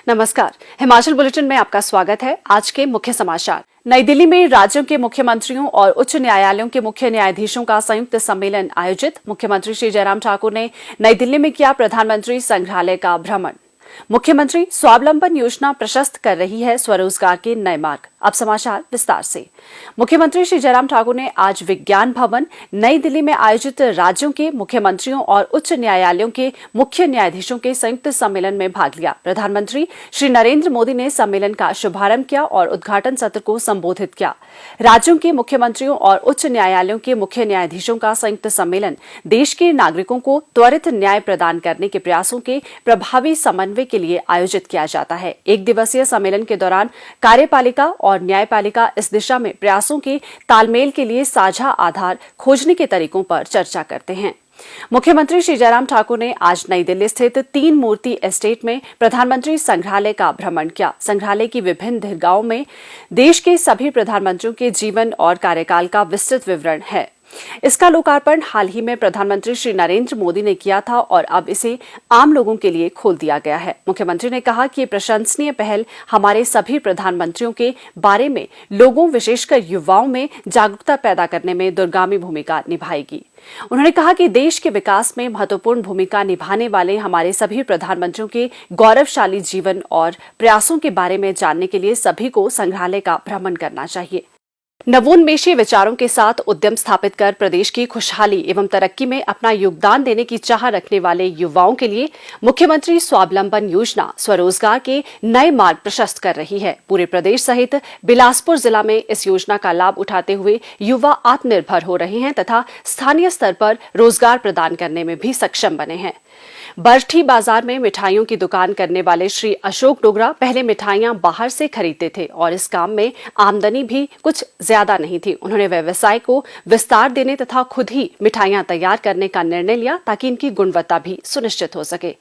नमस्कार, हिमाचल बुलेटिन में आपका स्वागत है। आज के मुख्य समाचार। नई दिल्ली में राज्यों के मुख्यमंत्रियों और उच्च न्यायालयों के मुख्य न्यायाधीशों का संयुक्त सम्मेलन आयोजित। मुख्यमंत्री श्री जयराम ठाकुर ने नई दिल्ली में किया प्रधानमंत्री संग्रहालय का भ्रमण। मुख्यमंत्री स्वावलंबन योजना प्रशस्त कर रही है स्वरोजगार के नए मार्ग। अब समाचार विस्तार से। मुख्यमंत्री श्री जयराम ठाकुर ने आज विज्ञान भवन नई दिल्ली में आयोजित राज्यों के मुख्यमंत्रियों और उच्च न्यायालयों के मुख्य न्यायाधीशों के संयुक्त सम्मेलन में भाग लिया। प्रधानमंत्री श्री नरेंद्र मोदी ने सम्मेलन का शुभारंभ किया और उद्घाटन सत्र को संबोधित किया। राज्यों के मुख्यमंत्रियों और उच्च न्यायालयों के मुख्य न्यायाधीशों का संयुक्त सम्मेलन देश के नागरिकों को त्वरित न्याय प्रदान करने के प्रयासों के प्रभावी समन्वय के लिए आयोजित किया जाता है। एक दिवसीय सम्मेलन के दौरान कार्यपालिका और न्यायपालिका इस दिशा में प्रयासों के तालमेल के लिए साझा आधार खोजने के तरीकों पर चर्चा करते हैं। मुख्यमंत्री श्री जयराम ठाकुर ने आज नई दिल्ली स्थित 3 मूर्ति एस्टेट में प्रधानमंत्री संग्रहालय का भ्रमण किया। संग्रहालय की विभिन्न दीर्घाओं में देश के सभी प्रधानमंत्रियों के जीवन और कार्यकाल का विस्तृत विवरण है। इसका लोकार्पण हाल ही में प्रधानमंत्री श्री नरेंद्र मोदी ने किया था और अब इसे आम लोगों के लिए खोल दिया गया है। मुख्यमंत्री ने कहा कि ये प्रशंसनीय पहल हमारे सभी प्रधानमंत्रियों के बारे में लोगों, विशेषकर युवाओं में जागरूकता पैदा करने में दूरगामी भूमिका निभाएगी। उन्होंने कहा कि देश के विकास में महत्वपूर्ण भूमिका निभाने वाले हमारे सभी प्रधानमंत्रियों के गौरवशाली जीवन और प्रयासों के बारे में जानने के लिए सभी को संग्रहालय का भ्रमण करना चाहिए। नवोन्मेषी विचारों के साथ उद्यम स्थापित कर प्रदेश की खुशहाली एवं तरक्की में अपना योगदान देने की चाह रखने वाले युवाओं के लिए मुख्यमंत्री स्वावलंबन योजना स्वरोजगार के नए मार्ग प्रशस्त कर रही है। पूरे प्रदेश सहित बिलासपुर जिला में इस योजना का लाभ उठाते हुए युवा आत्मनिर्भर हो रहे हैं तथा स्थानीय स्तर पर रोजगार प्रदान करने में भी सक्षम बने हैं। बरठी बाजार में मिठाइयों की दुकान करने वाले श्री अशोक डोगरा पहले मिठाइयां बाहर से खरीदते थे और इस काम में आमदनी भी कुछ ज्यादा नहीं थी। उन्होंने व्यवसाय को विस्तार देने तथा खुद ही मिठाइयां तैयार करने का निर्णय लिया ताकि इनकी गुणवत्ता भी सुनिश्चित हो सके।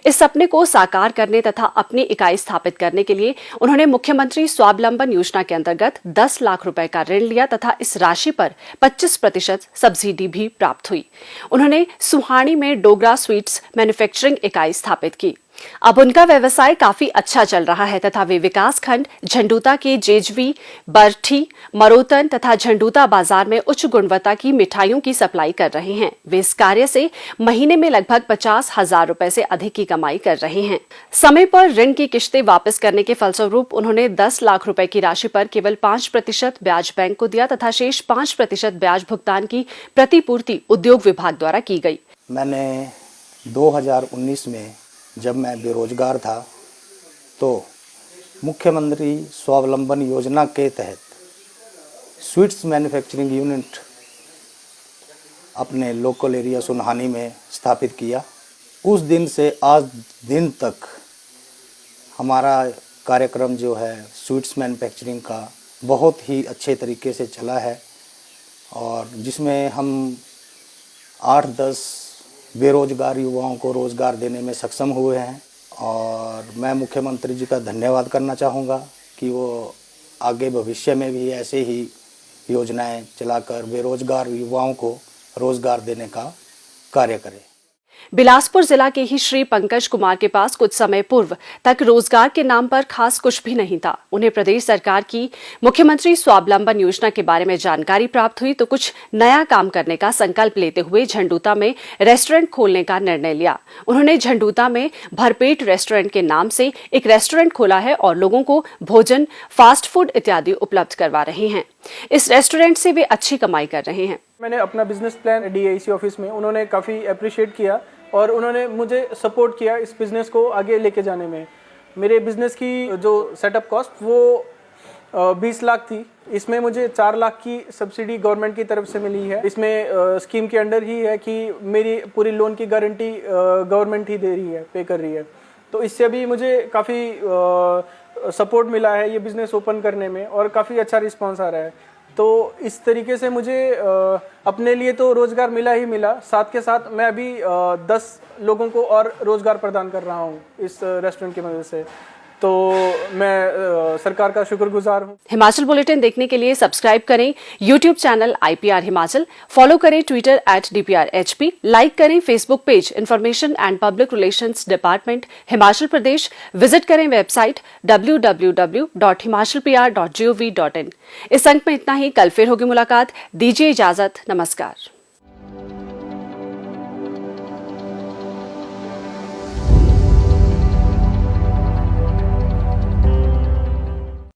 इस सपने को साकार करने तथा अपनी इकाई स्थापित करने के लिए उन्होंने मुख्यमंत्री स्वावलंबन योजना के अंतर्गत 10 लाख रुपए का ऋण लिया तथा इस राशि पर 25% सब्सिडी भी प्राप्त हुई। उन्होंने सुहानी में डोगरा स्वीट्स मैन्युफैक्चरिंग इकाई स्थापित की। अब उनका व्यवसाय काफी अच्छा चल रहा है तथा वे विकास खंड झंडूता के जेजवी, बरठी, मरोतन तथा झंडूता बाजार में उच्च गुणवत्ता की मिठाइयों की सप्लाई कर रहे हैं। वे इस कार्य से महीने में लगभग 50,000 रुपए से अधिक की कमाई कर रहे हैं। समय पर ऋण की किश्तें वापस करने के फलस्वरूप उन्होंने 10 लाख रुपए की राशि पर केवल 5% ब्याज बैंक को दिया तथा शेष 5% ब्याज भुगतान की प्रतिपूर्ति उद्योग विभाग द्वारा की गई। मैंने 2019 में जब मैं बेरोजगार था तो मुख्यमंत्री स्वावलंबन योजना के तहत स्वीट्स मैन्युफैक्चरिंग यूनिट अपने लोकल एरिया सुनहानी में स्थापित किया। उस दिन से आज दिन तक हमारा कार्यक्रम जो है स्वीट्स मैन्युफैक्चरिंग का बहुत ही अच्छे तरीके से चला है और जिसमें हम 8-10 बेरोजगार युवाओं को रोज़गार देने में सक्षम हुए हैं और मैं मुख्यमंत्री जी का धन्यवाद करना चाहूँगा कि वो आगे भविष्य में भी ऐसे ही योजनाएं चलाकर बेरोजगार युवाओं को रोज़गार देने का कार्य करें। बिलासपुर जिला के ही श्री पंकज कुमार के पास कुछ समय पूर्व तक रोजगार के नाम पर खास कुछ भी नहीं था। उन्हें प्रदेश सरकार की मुख्यमंत्री स्वावलंबन योजना के बारे में जानकारी प्राप्त हुई तो कुछ नया काम करने का संकल्प लेते हुए झंडूता में रेस्टोरेंट खोलने का निर्णय लिया। उन्होंने झंडूता में भरपेट रेस्टोरेंट के नाम से एक रेस्टोरेंट खोला है और लोगों को भोजन, फास्ट फूड इत्यादि उपलब्ध करवा रहे हैं। इस रेस्टोरेंट से वे अच्छी कमाई कर रहे हैं। मैंने अपना बिजनेस प्लान डीआईसी ऑफिस में उन्होंने काफ़ी अप्रिशिएट किया और उन्होंने मुझे सपोर्ट किया इस बिज़नेस को आगे लेके जाने में। मेरे बिज़नेस की जो सेटअप कॉस्ट वो 20 लाख थी। इसमें मुझे 4 लाख की सब्सिडी गवर्नमेंट की तरफ से मिली है। इसमें स्कीम के अंडर ही है कि मेरी पूरी लोन की गारंटी गवर्नमेंट ही दे रही है, पे कर रही है। तो इससे भी मुझे काफ़ी सपोर्ट मिला है ये बिज़नेस ओपन करने में और काफ़ी अच्छा रिस्पॉन्स आ रहा है। तो इस तरीके से मुझे अपने लिए तो रोज़गार मिला ही मिला, साथ के साथ मैं अभी 10 लोगों को और रोज़गार प्रदान कर रहा हूँ इस रेस्टोरेंट की मदद से। तो मैं सरकार का शुक्रगुजार हूँ। हिमाचल बुलेटिन देखने के लिए सब्सक्राइब करें YouTube channel IPR Himachal, follow करें ट्विटर @DPRHP, लाइक करें Facebook page information and public relations department Himachal Pradesh, visit करें वेबसाइट www.himachalpr.gov.in। इस अंक में इतना ही, कल फिर होगी मुलाकात, दीजिए इजाजत, नमस्कार।